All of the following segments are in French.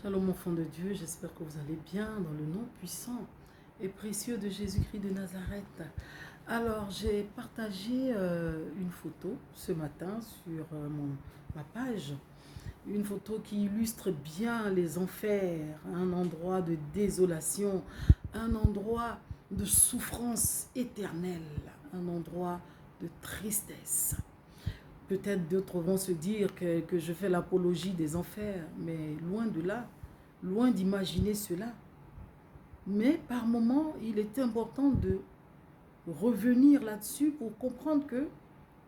Shalom enfants de Dieu, j'espère que vous allez bien dans le nom puissant et précieux de Jésus-Christ de Nazareth. Alors j'ai partagé une photo ce matin sur ma page, une photo qui illustre bien les enfers, un endroit de désolation, un endroit de souffrance éternelle, un endroit de tristesse. Peut-être d'autres vont se dire que je fais l'apologie des enfers, mais loin de là, loin d'imaginer cela. Mais par moments, il est important de revenir là-dessus pour comprendre que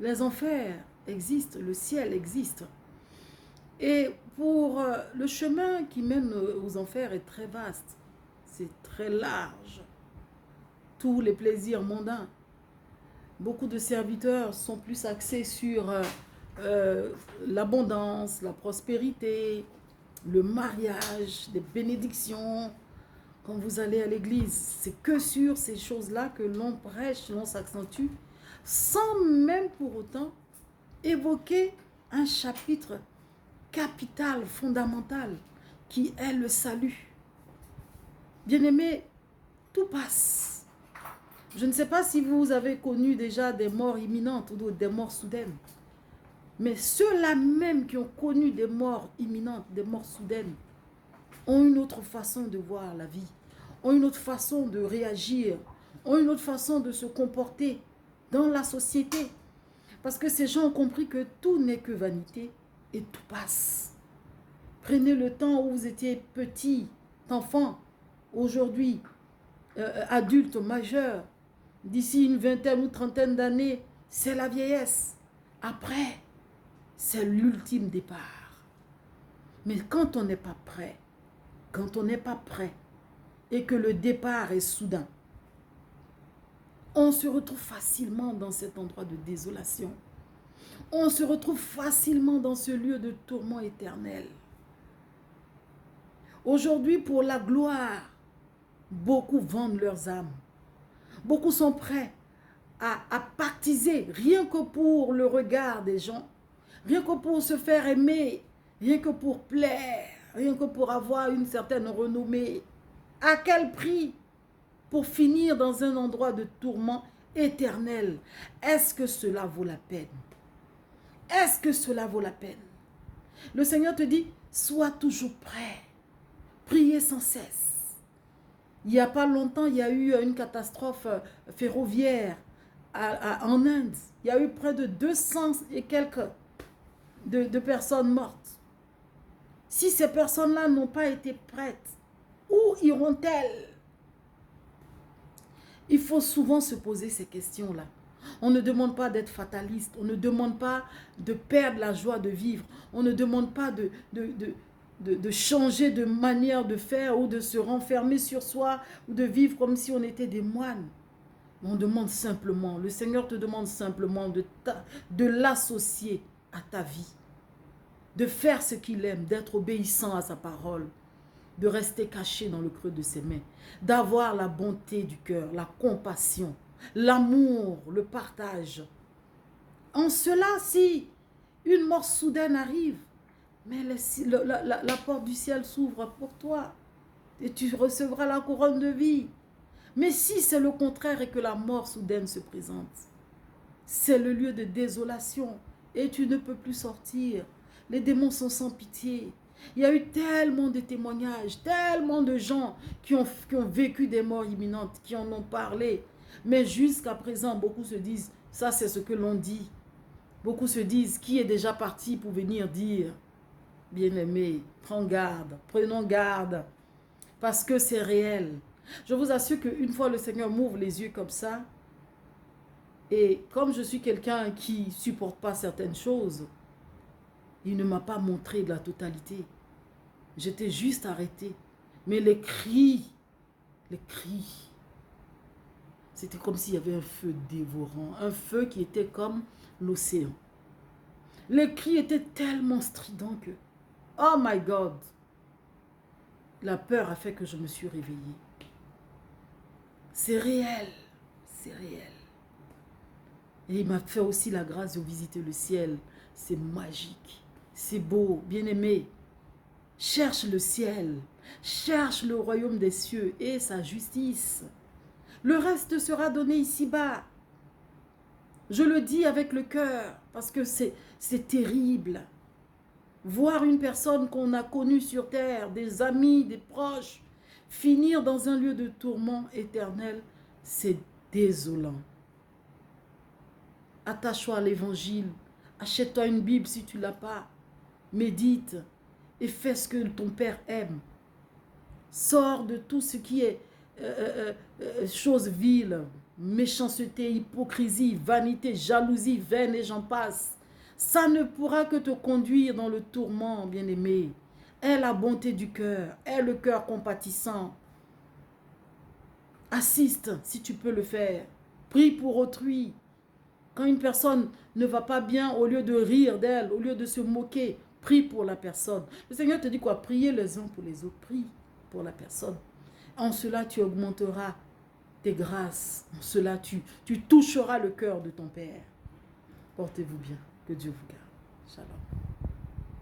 les enfers existent, le ciel existe. Et pour le chemin qui mène aux enfers est très vaste, c'est très large. Tous les plaisirs mondains. Beaucoup de serviteurs sont plus axés sur l'abondance, la prospérité, le mariage, des bénédictions. Quand vous allez à l'église, c'est que sur ces choses-là que l'on prêche, l'on s'accentue, sans même pour autant évoquer un chapitre capital, fondamental, qui est le salut. Bien-aimés, tout passe. Je ne sais pas si vous avez connu déjà des morts imminentes ou des morts soudaines. Mais ceux-là même qui ont connu des morts imminentes, des morts soudaines, ont une autre façon de voir la vie, ont une autre façon de réagir, ont une autre façon de se comporter dans la société. Parce que ces gens ont compris que tout n'est que vanité et tout passe. Prenez le temps où vous étiez petit, enfant, aujourd'hui, adulte, majeur. D'ici une vingtaine ou trentaine d'années, c'est la vieillesse. Après, c'est l'ultime départ. Mais quand on n'est pas prêt, et que le départ est soudain, on se retrouve facilement dans cet endroit de désolation. On se retrouve facilement dans ce lieu de tourment éternel. Aujourd'hui, pour la gloire, beaucoup vendent leurs âmes. Beaucoup sont prêts à pactiser, rien que pour le regard des gens, rien que pour se faire aimer, rien que pour plaire, rien que pour avoir une certaine renommée. À quel prix? Pour finir dans un endroit de tourment éternel. Est-ce que cela vaut la peine? Est-ce que cela vaut la peine? Le Seigneur te dit, sois toujours prêt. Priez sans cesse. Il n'y a pas longtemps, il y a eu une catastrophe ferroviaire en Inde. Il y a eu près de 200 et quelques de personnes mortes. Si ces personnes-là n'ont pas été prêtes, où iront-elles? Il faut souvent se poser ces questions-là. On ne demande pas d'être fataliste. On ne demande pas de perdre la joie de vivre. On ne demande pas de changer de manière de faire ou de se renfermer sur soi ou de vivre comme si on était des moines. On demande simplement, le Seigneur te demande simplement de l'associer à ta vie, de faire ce qu'il aime, d'être obéissant à sa parole, de rester caché dans le creux de ses mains, d'avoir la bonté du cœur, la compassion, l'amour, le partage. En cela, si une mort soudaine arrive, mais la porte du ciel s'ouvre pour toi et tu recevras la couronne de vie. Mais si c'est le contraire et que la mort soudaine se présente, c'est le lieu de désolation et tu ne peux plus sortir. Les démons sont sans pitié. Il y a eu tellement de témoignages, tellement de gens qui ont vécu des morts imminentes, qui en ont parlé. Mais jusqu'à présent, beaucoup se disent, ça c'est ce que l'on dit. Beaucoup se disent, qui est déjà parti pour venir dire, bien-aimé, prends garde, prenons garde, parce que c'est réel. Je vous assure qu'une fois le Seigneur m'ouvre les yeux comme ça, et comme je suis quelqu'un qui ne supporte pas certaines choses, il ne m'a pas montré de la totalité. J'étais juste arrêtée. Mais les cris, c'était comme s'il y avait un feu dévorant, un feu qui était comme l'océan. Les cris étaient tellement stridents que, oh my God, la peur a fait que je me suis réveillée. C'est réel, c'est réel. Et il m'a fait aussi la grâce de visiter le ciel. C'est magique, c'est beau, bien-aimé. Cherche le ciel, cherche le royaume des cieux et sa justice. Le reste sera donné ici-bas. Je le dis avec le cœur parce que c'est terrible. Voir une personne qu'on a connue sur terre, des amis, des proches, finir dans un lieu de tourment éternel, c'est désolant. Attache-toi à l'évangile. Achète-toi une Bible si tu ne l'as pas. Médite et fais ce que ton Père aime. Sors de tout ce qui est choses viles, méchanceté, hypocrisie, vanité, jalousie, vaine et j'en passe. Ça ne pourra que te conduire dans le tourment, bien-aimé. Aie la bonté du cœur, aie le cœur compatissant. Assiste si tu peux le faire. Prie pour autrui. Quand une personne ne va pas bien, au lieu de rire d'elle, au lieu de se moquer, prie pour la personne. Le Seigneur te dit quoi? Priez les uns pour les autres. Prie pour la personne. En cela, tu augmenteras tes grâces. En cela, tu toucheras le cœur de ton Père. Portez-vous bien. Que Dieu vous garde. Shalom.